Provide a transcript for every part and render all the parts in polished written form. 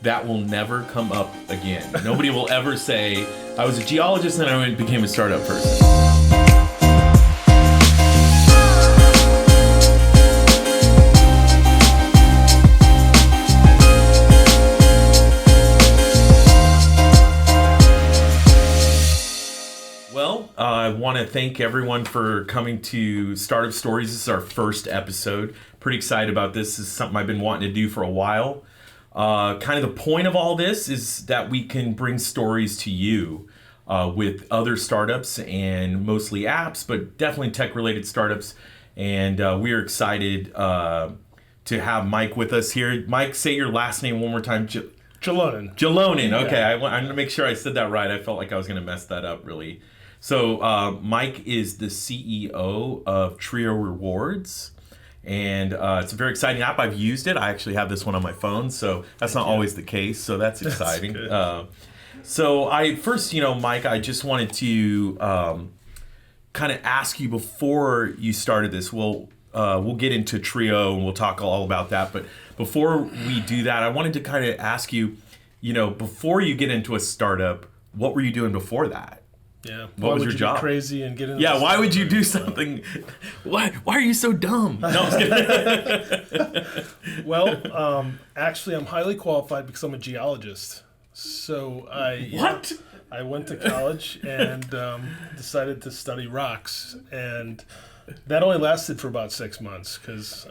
That will never come up again. Nobody will ever say, I was a geologist and I became a startup person. Well, I want to thank everyone for coming to Startup Stories. This is our first episode. Pretty excited about this. This is something I've been wanting to do for a while. Kind of the point of all this is that we can bring stories to you with other startups and mostly apps, but definitely tech-related startups. And we are excited to have Mike with us here. Mike, say your last name one more time. Jalonen. Jalonen. Okay, yeah. I'm going to make sure I said that right. I felt like I was going to mess that up, really. So Mike is the CEO of Trio Rewards. And it's a very exciting app. I've used it. I actually have this one on my phone, so that's not always the case. So that's exciting. So I first, Mike, I just wanted to kind of ask you before you started this. We'll get into Trio and we'll talk all about that. But before we do that, I wanted to kind of ask you, before you get into a startup, what were you doing before that? Yeah. What was your job? Be crazy and get into Yeah. Why would you do something? Why are you so dumb? No, I'm just kidding. Well, actually, I'm highly qualified because I'm a geologist. So I went to college and decided to study rocks, and that only lasted for about 6 months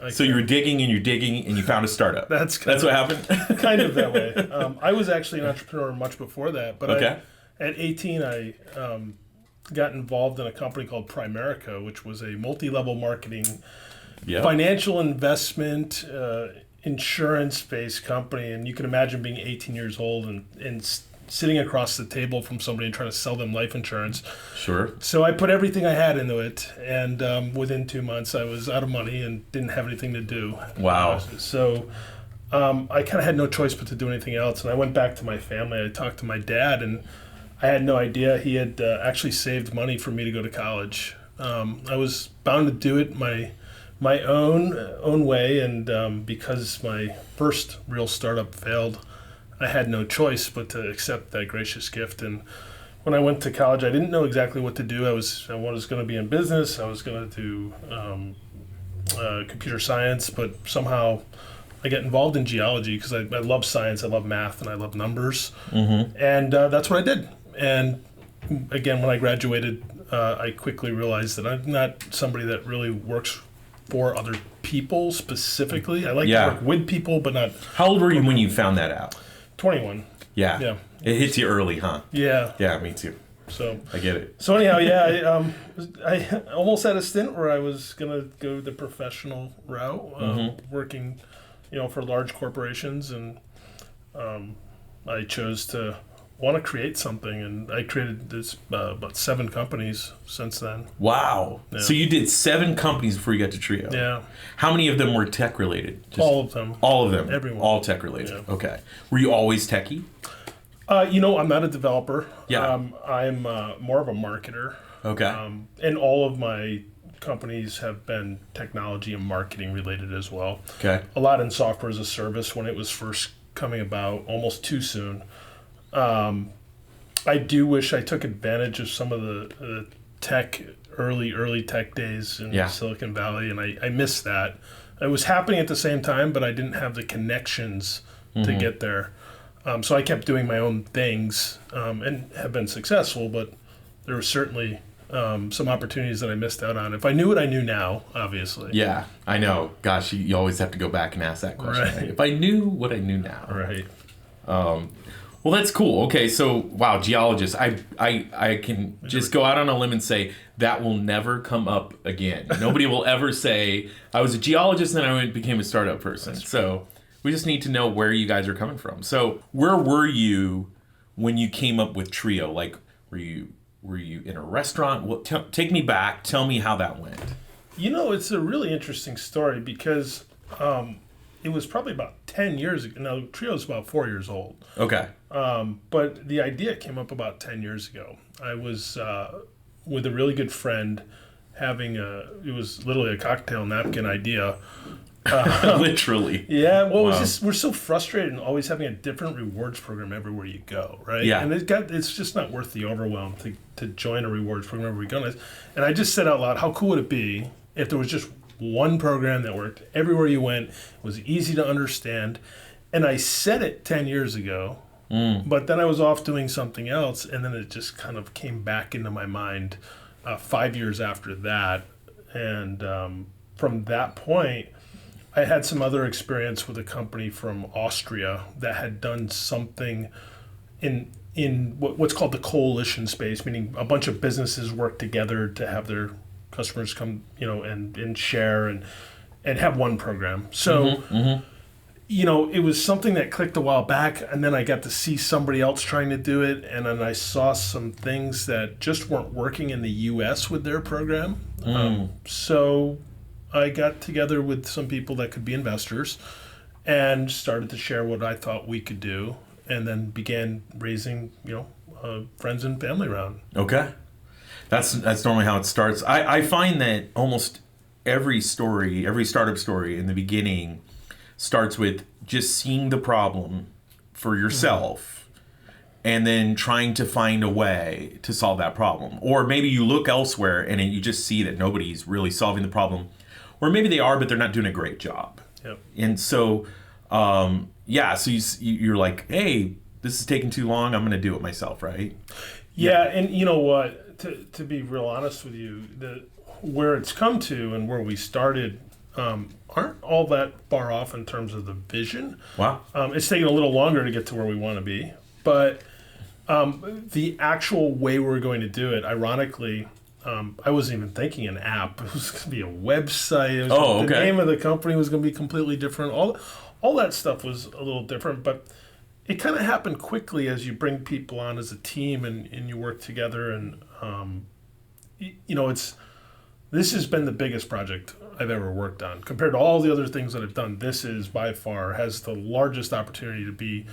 So you were digging and you found a startup. That's what happened. Kind of that way. I was actually an entrepreneur much before that, but okay. At 18, I got involved in a company called Primerica, which was a multi-level marketing, financial investment, insurance-based company. And you can imagine being 18 years old and sitting across the table from somebody and trying to sell them life insurance. Sure. So I put everything I had into it, and within 2 months, I was out of money and didn't have anything to do. Wow. I kind of had no choice but to do anything else. And I went back to my family. I talked to my dad, and I had no idea he had actually saved money for me to go to college. I was bound to do it my own way, and because my first real startup failed, I had no choice but to accept that gracious gift. And when I went to college, I didn't know exactly what to do. I was going to be in business. I was going to do computer science, but somehow I get involved in geology because I love science, I love math, and I love numbers. Mm-hmm. And that's what I did. And again, when I graduated, I quickly realized that I'm not somebody that really works for other people specifically. I like to work with people, but not... How old were you when you found that out? 21. Yeah. It hits you early, huh? Yeah. Yeah, me too. So I get it. So anyhow, I almost had a stint where I was going to go the professional route, working for large corporations, and I chose to want to create something, and I created this about 7 companies since then. Wow. Yeah. So you did 7 companies before you got to Trio. Yeah. How many of them were tech related? All of them. All of them? Everyone. All tech related. Yeah. Okay. Were you always techie? I'm not a developer. Yeah. I'm more of a marketer. Okay. And all of my companies have been technology and marketing related as well. Okay. A lot in software as a service when it was first coming about, almost too soon. I do wish I took advantage of some of the tech, early tech days in Silicon Valley, and I miss that. It was happening at the same time, but I didn't have the connections to get there. So I kept doing my own things and have been successful, but there were certainly some opportunities that I missed out on. If I knew what I knew now, obviously. Yeah, I know. Gosh, you always have to go back and ask that question. Right. Right? If I knew what I knew now. Right. Well, that's cool. Okay, so wow, geologist. I can just go out on a limb and say that will never come up again. Nobody will ever say I was a geologist and I became a startup person. So we just need to know where you guys are coming from. So where were you when you came up with Trio? Like, were you in a restaurant? Take me back. Tell me how that went. It's a really interesting story because it was probably about 10 years ago. Now, Trio's about 4 years old. Okay. But the idea came up about 10 years ago. I was with a really good friend it was literally a cocktail napkin idea. Literally. Yeah, well, Wow. it's just we're so frustrated and always having a different rewards program everywhere you go, right? Yeah. And it's just not worth the overwhelm to join a rewards program everywhere we go. And I just said out loud, how cool would it be if there was just one program that worked everywhere you went, was easy to understand. And I said it 10 years ago, but then I was off doing something else, and then it just kind of came back into my mind 5 years after that. And from that point, I had some other experience with a company from Austria that had done something in what's called the coalition space, meaning a bunch of businesses work together to have their customers come, and share and have one program. So, it was something that clicked a while back, and then I got to see somebody else trying to do it, and then I saw some things that just weren't working in the U.S. with their program. So I got together with some people that could be investors and started to share what I thought we could do, and then began raising, friends and family around. Okay. That's normally how it starts. I find that almost every startup story in the beginning starts with just seeing the problem for yourself and then trying to find a way to solve that problem. Or maybe you look elsewhere and you just see that nobody's really solving the problem. Or maybe they are, but they're not doing a great job. Yep. And so, so you're like, hey, this is taking too long. I'm going to do it myself, right? Yeah, and you know what? To be real honest with you, where it's come to and where we started aren't all that far off in terms of the vision. Wow. It's taken a little longer to get to where we want to be, but the actual way we're going to do it, ironically, I wasn't even thinking an app. It was going to be a website. The name of the company was going to be completely different. All that stuff was a little different, but it kind of happened quickly as you bring people on as a team and you work together. And, this has been the biggest project I've ever worked on. Compared to all the other things that I've done, this is by far has the largest opportunity to be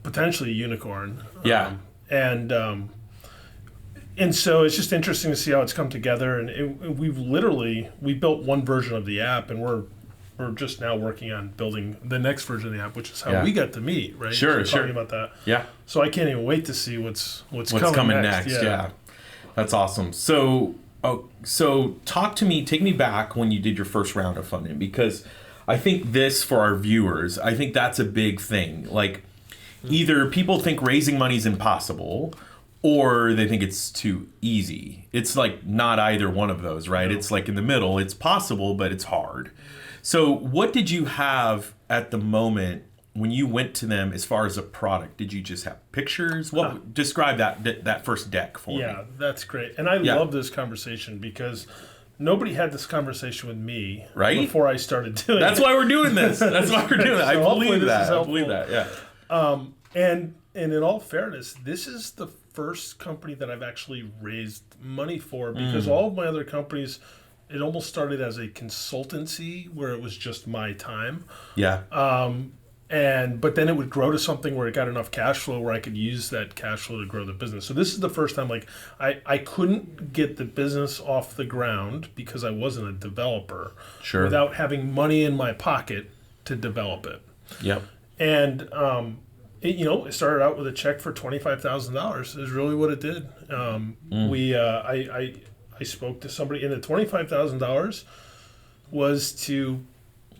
potentially a unicorn. Yeah. And so it's just interesting to see how it's come together. And we built one version of the app, and we're just now working on building the next version of the app, which is how we got to meet, right? Sure. Talking about that. Yeah. So I can't even wait to see what's coming next. Yeah. That's awesome. So take me back when you did your first round of funding, because I think this, for our viewers, I think that's a big thing. Like, either people think raising money is impossible, or they think it's too easy. It's like not either one of those, right? No. It's like in the middle. It's possible, but it's hard. So what did you have at the moment when you went to them as far as a product? Did you just have pictures? Describe that first deck for me. Yeah, that's great. And I love this conversation because nobody had this conversation with me before I started doing it. That's why we're doing this. That's why we're doing it. I believe that. Yeah. And in all fairness, this is the first company that I've actually raised money for, because all of my other companies, it almost started as a consultancy where it was just my time. Yeah. But then it would grow to something where it got enough cash flow where I could use that cash flow to grow the business. So this is the first time I couldn't get the business off the ground because I wasn't a developer. Sure. Without having money in my pocket to develop it. Yep. And it started out with a check for $25,000 is really what it did. I spoke to somebody, and the $25,000 was to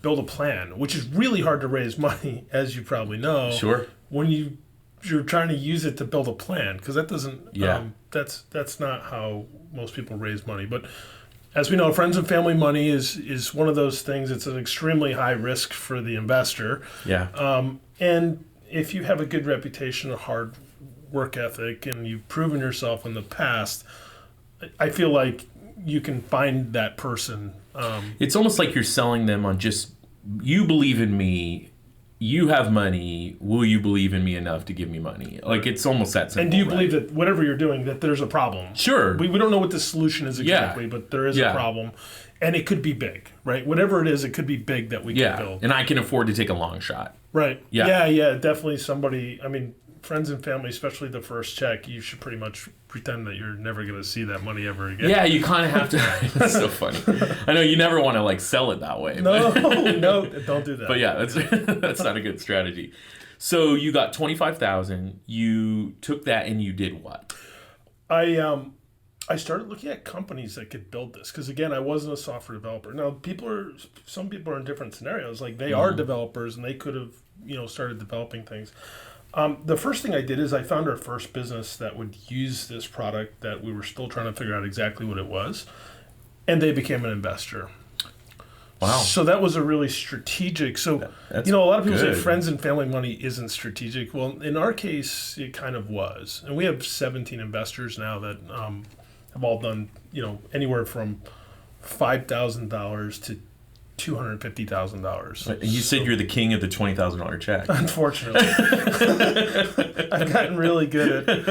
build a plan, which is really hard to raise money, as you probably know. Sure. When you're trying to use it to build a plan, because that doesn't. Yeah. That's not how most people raise money. But as we know, friends and family money is one of those things. It's an extremely high risk for the investor. Yeah. And if you have a good reputation, a hard work ethic, and you've proven yourself in the past, I feel like you can find that person. It's almost like you're selling them on just, you believe in me, you have money, will you believe in me enough to give me money? Like, it's almost that simple. And do you believe that whatever you're doing, that there's a problem? Sure. We don't know what the solution is exactly, but there is a problem. And it could be big, right? Whatever it is, it could be big that we can build. And I can afford to take a long shot. Right. Yeah, definitely somebody, friends and family, especially the first check, you should pretty much pretend that you're never going to see that money ever again. Yeah, you kind of have to. It's so funny. I know you never want to like sell it that way. No, no, don't do that. But yeah, that's not a good strategy. So you got 25,000. You took that and you did what? I started looking at companies that could build this because, again, I wasn't a software developer. Now, some people are in different scenarios. Like they are developers and they could have, started developing things. The first thing I did is I found our first business that would use this product that we were still trying to figure out exactly what it was, and they became an investor. Wow. So that was a really strategitive. So, That's a lot of people good. say friends and family money isn't strategic. Well, in our case, it kind of was. And we have 17 investors now that have all done, anywhere from $5,000 to $250,000. You said you're the king of the $20,000 check. Unfortunately. I've gotten really good at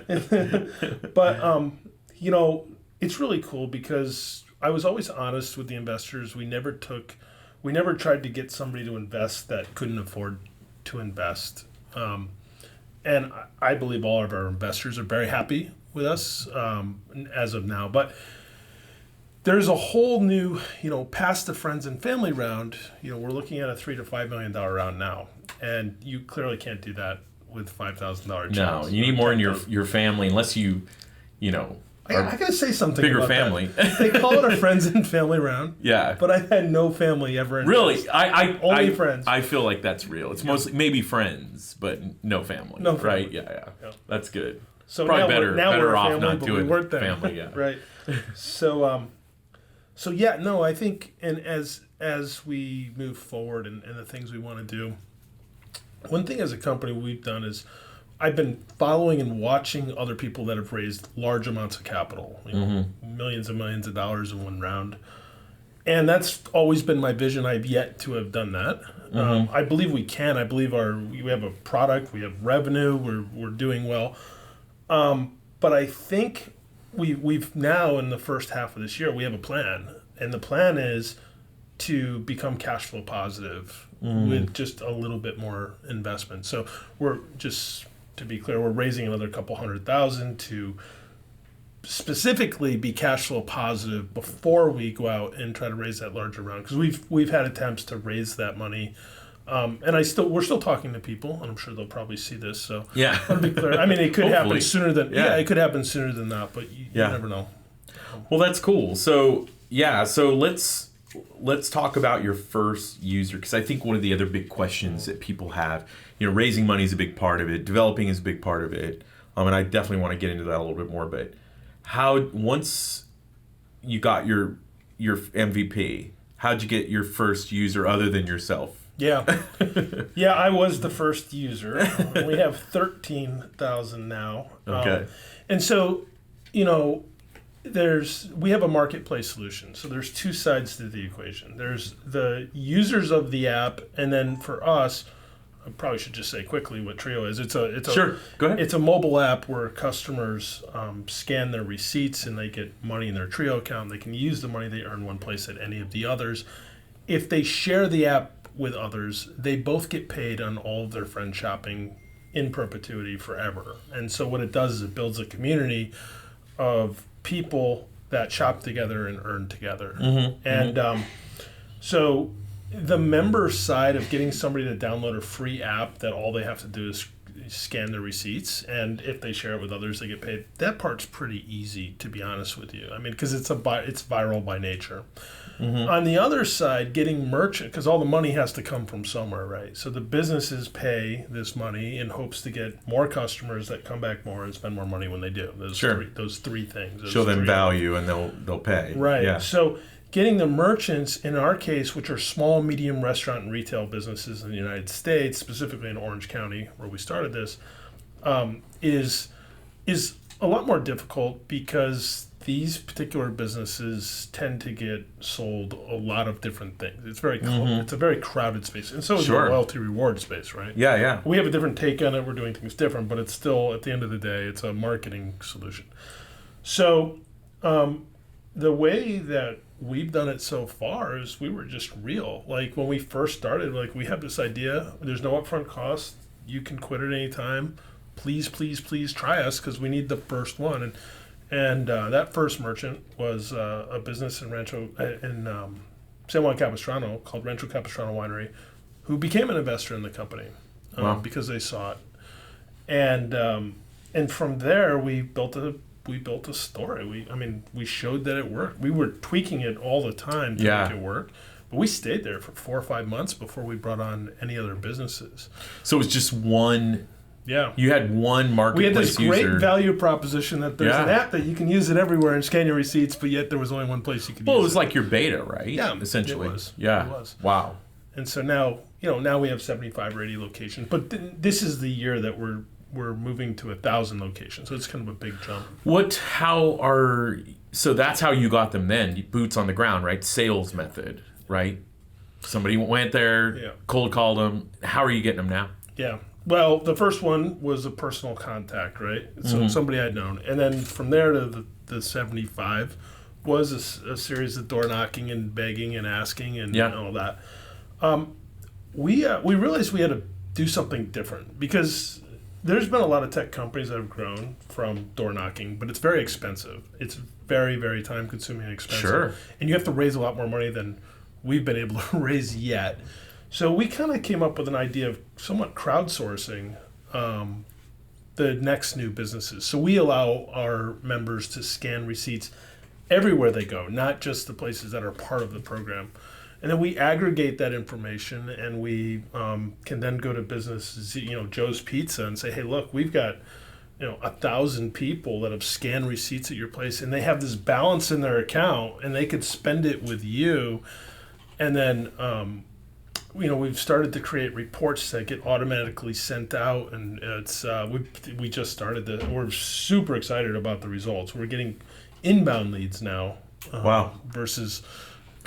it. But, it's really cool because I was always honest with the investors. We never tried to get somebody to invest that couldn't afford to invest. And I believe all of our investors are very happy with us as of now. But there's a whole new, past the friends and family round, we're looking at a $3 to $5 million round now. And you clearly can't do that with $5,000 checks. No, you need more in your family unless you I got to say something bigger about family. That. They call it a friends and family round. Yeah. But I've had no family ever invest. Really? Only friends. I feel like that's real. It's mostly maybe friends, but no family. No family. Right? Yeah. That's good. So probably now we're better a off family, not but doing we weren't then. family. Yeah. Right. So yeah, no, I think, and as we move forward and the things we want to do, one thing as a company we've done is I've been following and watching other people that have raised large amounts of capital, millions and millions of dollars in one round. And that's always been my vision. I've yet to have done that. I believe we can. I believe we have a product, we have revenue, we're doing well. But I think we've now, in the first half of this year, we have a plan. And the plan is to become cash flow positive with just a little bit more investment. So we're just, to be clear, we're raising another couple $100,000 to specifically be cash flow positive before we go out and try to raise that larger round, because we've had attempts to raise that money, and we're still talking to people, and I'm sure they'll probably see this. So Yeah. I want to be clear. I mean, it could happen sooner than it could happen sooner than that, but you never know. Well, that's cool. So let's talk about your first user, because I think one of the other big questions that people have, raising money is a big part of it, developing is a big part of it, and I definitely want to get into that a little bit more. But once you got your MVP, how'd you get your first user other than yourself? Yeah, I was the first user. We have 13,000 now. Okay, and so we have a marketplace solution. So there's two sides to the equation. There's the users of the app, and then for us, I probably should just say quickly what Trio is. Sure. Go ahead. It's a mobile app where customers scan their receipts and they get money in their Trio account. They can use the money they earn one place at any of the others. If they share the app with others, they both get paid on all of their friend shopping in perpetuity forever. And so what it does is it builds a community of people that shop together and earn together. So the member side of getting somebody to download a free app that all they have to do is scan their receipts, and if they share it with others, they get paid. That part's pretty easy, to be honest with you. I mean, because it's viral by nature. On the other side, getting merchant, because all the money has to come from somewhere, right? So the businesses pay this money in hopes to get more customers that come back more and spend more money when they do. Those three things. Show them value and they'll pay. Right. Yeah. So getting the merchants, in our case, which are small, medium restaurant and retail businesses in the United States, specifically in Orange County, where we started this, is a lot more difficult because these particular businesses tend to get sold a lot of different things. It's it's a very crowded space, and so is the loyalty reward space, right? Yeah. We have a different take on it. We're doing things different, but it's still, at the end of the day, it's a marketing solution. So the way that we've done it so far is we were just real. Like when we first started, like we have this idea, there's no upfront cost. you can quit at any time. Please, please, please try us because we need the first one. And that first merchant was a business in San Juan Capistrano called Rancho Capistrano Winery, who became an investor in the company because they saw it. And from there we built a story. We showed that it worked. We were tweaking it all the time to make it work. But we stayed there for 4 or 5 months before we brought on any other businesses. So it was just one. Yeah. You had one marketplace user. We had this great value proposition that there's an app that you can use it everywhere and scan your receipts, but yet there was only one place you could use it. Well, it was like your beta, right? Yeah, essentially. It was. Yeah. It was. Wow. And so now we have 75 or 80 locations, but this is the year that we're moving to 1,000 locations. So it's kind of a big jump. So that's how you got them then, boots on the ground, right? Sales method, right? Somebody went there, cold called them. How are you getting them now? Yeah. Well, the first one was a personal contact, right? So somebody I'd known. And then from there to the 75 was a series of door knocking and begging and asking and all that. We realized we had to do something different because there's been a lot of tech companies that have grown from door knocking, but it's very expensive. It's very, very time consuming and expensive. Sure. And you have to raise a lot more money than we've been able to raise yet. So we kind of came up with an idea of somewhat crowdsourcing the next new businesses. So we allow our members to scan receipts everywhere they go, not just the places that are part of the program. And then we aggregate that information, and we can then go to business, Joe's Pizza, and say, hey, look, we've got 1,000 people that have scanned receipts at your place, and they have this balance in their account, and they could spend it with you. And then we've started to create reports that get automatically sent out, and it's we just started this. We're super excited about the results. We're getting inbound leads now. Wow. Versus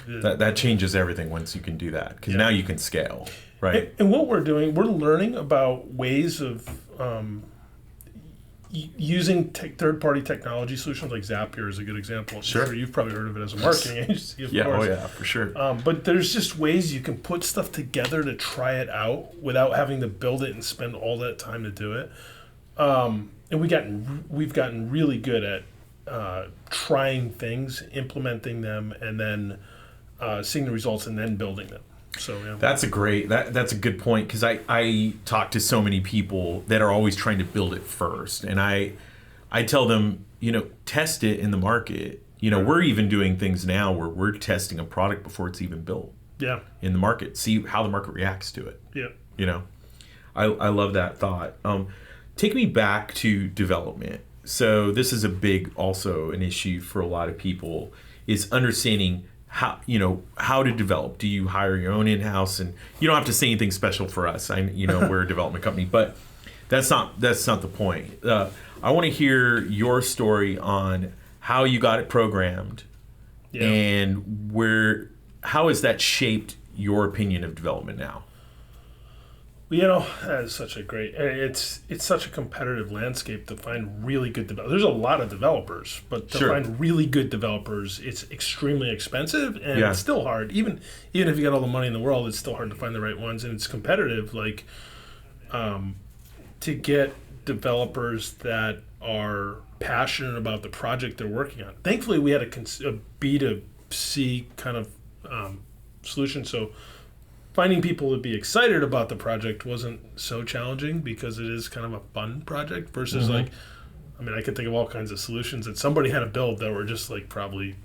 that changes everything once you can do that, because now you can scale, right? And what we're doing, we're learning about ways of using third-party technology solutions, like Zapier is a good example. Sure. You've probably heard of it as a marketing agency, of course. Oh yeah, for sure. But there's just ways you can put stuff together to try it out without having to build it and spend all that time to do it. And we've gotten really good at trying things, implementing them, and then seeing the results and then building them. So that's a good point, because I talk to so many people that are always trying to build it first, and I tell them, test it in the market. We're even doing things now where we're testing a product before it's even built. Yeah. In the market, see how the market reacts to it. Yeah. I love that thought. Take me back to development. So this is also an issue for a lot of people, is understanding how to develop. Do you hire your own in-house? And you don't have to say anything special for us. We're a development company, but that's not the point. I want to hear your story on how you got it programmed, and how has that shaped your opinion of development now? That is such a great. It's such a competitive landscape to find really good developers. There's a lot of developers, but to find really good developers, it's extremely expensive, and it's still hard. Even if you got all the money in the world, it's still hard to find the right ones, and it's competitive. Like, to get developers that are passionate about the project they're working on. Thankfully, we had a B2C kind of solution, so finding people to be excited about the project wasn't so challenging, because it is kind of a fun project versus I could think of all kinds of solutions that somebody had to build that were just like probably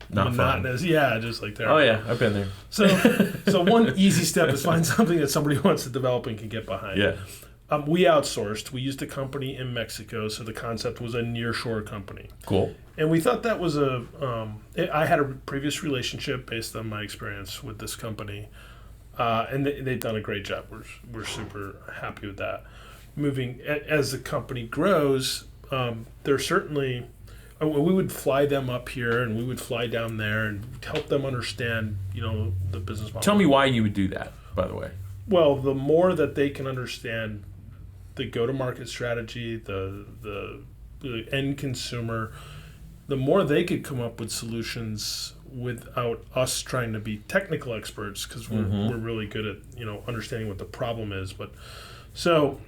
not monotonous. Fun. Yeah, just like there. Oh yeah, I've been there. So one easy step is find something that somebody wants to develop and can get behind. Yeah. We outsourced. We used a company in Mexico, so the concept was a nearshore company. Cool. And we thought that was I had a previous relationship based on my experience with this company. And they've done a great job. We're super happy with that. Moving as the company grows, there's certainly we would fly them up here and we would fly down there and help them understand, the business model. Tell me why you would do that, by the way. Well, the more that they can understand the go-to-market strategy, the end consumer, the more they could come up with solutions without us trying to be technical experts, because we're really good at understanding what the problem is. But So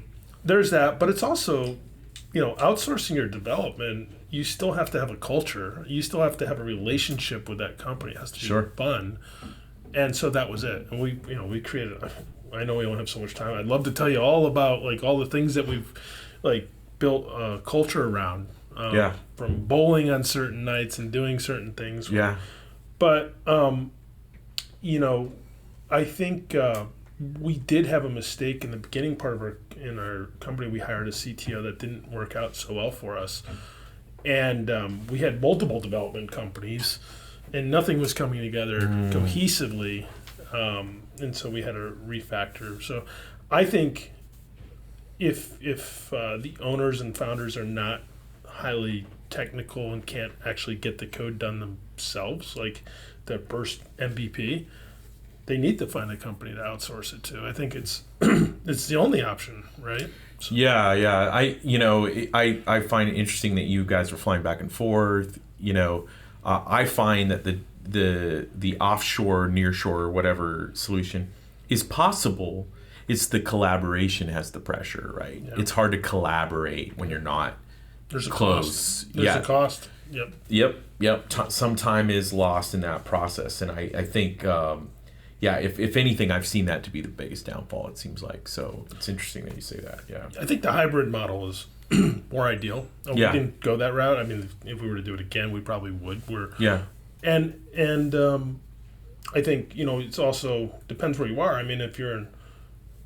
there's that, but it's also, outsourcing your development, you still have to have a culture. You still have to have a relationship with that company. It has to be fun. And so that was it. And we created, I know we don't have so much time. I'd love to tell you all about all the things that we've built a culture around. From bowling on certain nights and doing certain things. But, I think we did have a mistake in the beginning part of our company. We hired a CTO that didn't work out so well for us. And we had multiple development companies, and nothing was coming together cohesively. And so we had to refactor. So I think if the owners and founders are not highly technical and can't actually get the code done themselves, like their first MVP, they need to find a company to outsource it to. I think it's it's the only option, right? So. Yeah. I find it interesting that you guys are flying back and forth. I find that the offshore, nearshore, whatever solution is possible. It's the collaboration has the pressure, right? Yeah. It's hard to collaborate when you're not There's a close. Cost. There's a cost. Yep. Some time is lost in that process, and I think. If anything, I've seen that to be the biggest downfall, it seems like. So it's interesting that you say that, I think the hybrid model is more ideal. We didn't go that route. I mean, if we were to do it again, we probably would. And I think, it's also depends where you are. I mean, if you're in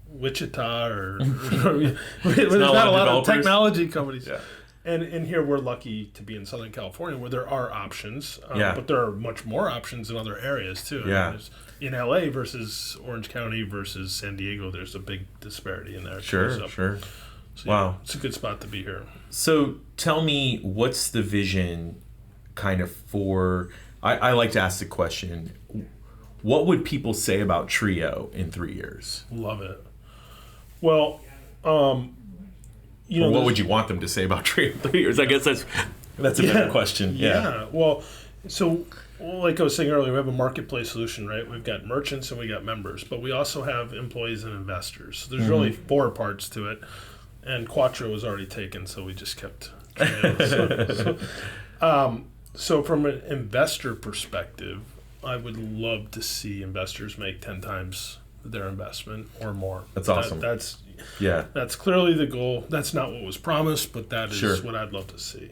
Wichita or there's not a lot of technology companies. Yeah. And here we're lucky to be in Southern California where there are options, but there are much more options in other areas too. I mean, in LA versus Orange County versus San Diego, there's a big disparity in there. Sure. So, wow. It's a good spot to be here. So tell me, what's the vision kind of for, I like to ask the question, what would people say about Trio in 3 years? Love it. Well, what would you want them to say about Trio in 3 years? I guess that's a better question. Yeah. Well, so like I was saying earlier, we have a marketplace solution, right? We've got merchants and we got members, but we also have employees and investors. So there's really 4 parts to it, and Quattro was already taken, so we just kept Trio. So from an investor perspective, I would love to see investors make 10 times their investment or more. That's awesome. That's clearly the goal. That's not what was promised, but that is what I'd love to see.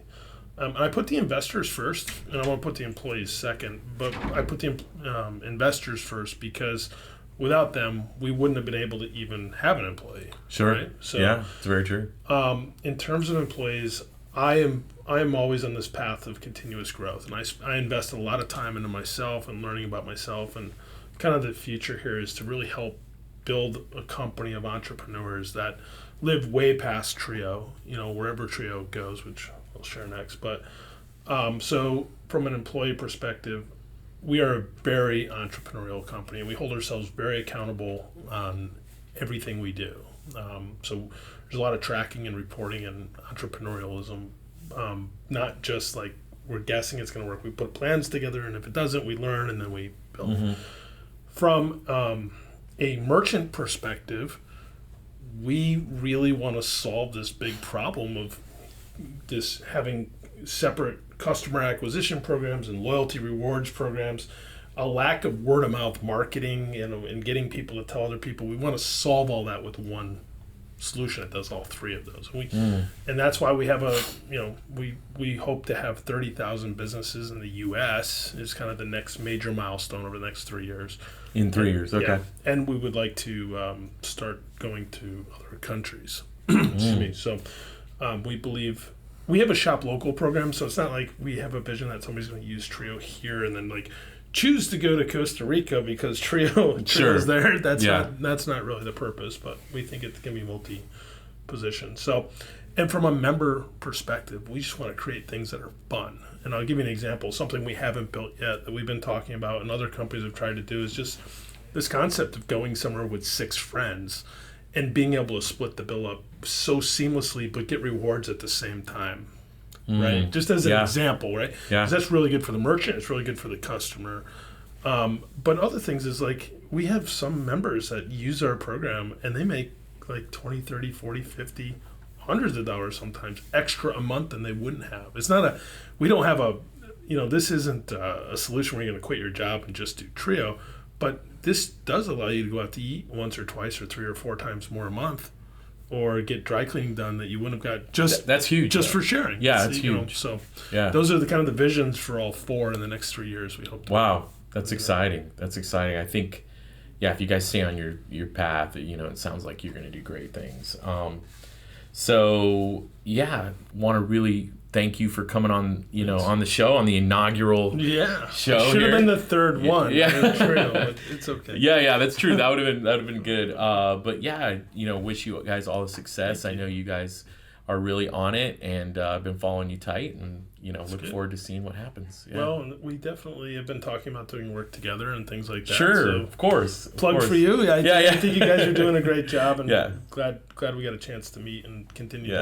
I put the investors first, and I want to put the employees second, but I put the investors first because without them, we wouldn't have been able to even have an employee. Sure. Right? So, it's very true. In terms of employees, I am always on this path of continuous growth, and I invest a lot of time into myself and learning about myself, and kind of the future here is to really help build a company of entrepreneurs that live way past Trio, wherever Trio goes, which I'll share next. But so from an employee perspective, we are a very entrepreneurial company, and we hold ourselves very accountable on everything we do. So there's a lot of tracking and reporting and entrepreneurialism, not just like we're guessing it's going to work. We put plans together, and if it doesn't, we learn, and then we build. Mm-hmm. From a merchant perspective, we really want to solve this big problem of this having separate customer acquisition programs and loyalty rewards programs, a lack of word-of-mouth marketing and getting people to tell other people. We want to solve all that with one solution that does all 3 of those. And that's why we have we hope to have 30,000 businesses in the U.S. is kind of the next major milestone over the next 3 years. In 3 years, okay. Yeah. And we would like to start going to other countries. Excuse me. So we believe we have a shop local program, so it's not like we have a vision that somebody's going to use Trio here and then choose to go to Costa Rica because Trio is there. That's not really the purpose, but we think it can be multi-position. So, and from a member perspective, we just want to create things that are fun. And I'll give you an example. Something we haven't built yet that we've been talking about and other companies have tried to do is just this concept of going somewhere with 6 friends and being able to split the bill up so seamlessly but get rewards at the same time. Right, just as an example, right? Yeah, 'cause that's really good for the merchant. It's really good for the customer. But other things is we have some members that use our program and they make like 20, 30, 40, 50, hundreds of dollars sometimes extra a month than they wouldn't have. It's not we don't have this isn't a solution where you're going to quit your job and just do Trio, but this does allow you to go out to eat once or twice or 3 or 4 times more a month, or get dry cleaning done that you wouldn't have got that's huge for sharing. Yeah, that's huge. Those are the kind of the visions for all 4 in the next 3 years, we hope. Wow, that's exciting. That's exciting. I think, if you guys stay on your path, it sounds like you're going to do great things. Want to really thank you for coming on, on the show, on the inaugural show. Should have been the third one. Yeah, it's okay. Yeah, that's true. That would have been good. Wish you guys all the success. I know you guys are really on it, and I've been following you tight, and look forward to seeing what happens. Yeah. Well, we definitely have been talking about doing work together and things like that. Sure, so of course. Plug for you. I think you guys are doing a great job, and glad we got a chance to meet and continue.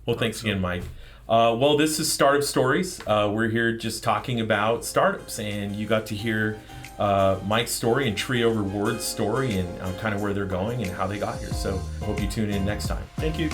Well, thanks again, Mike. This is Startup Stories. We're here just talking about startups, and you got to hear Mike's story and Trio Rewards story, and kind of where they're going and how they got here. So hope you tune in next time. Thank you.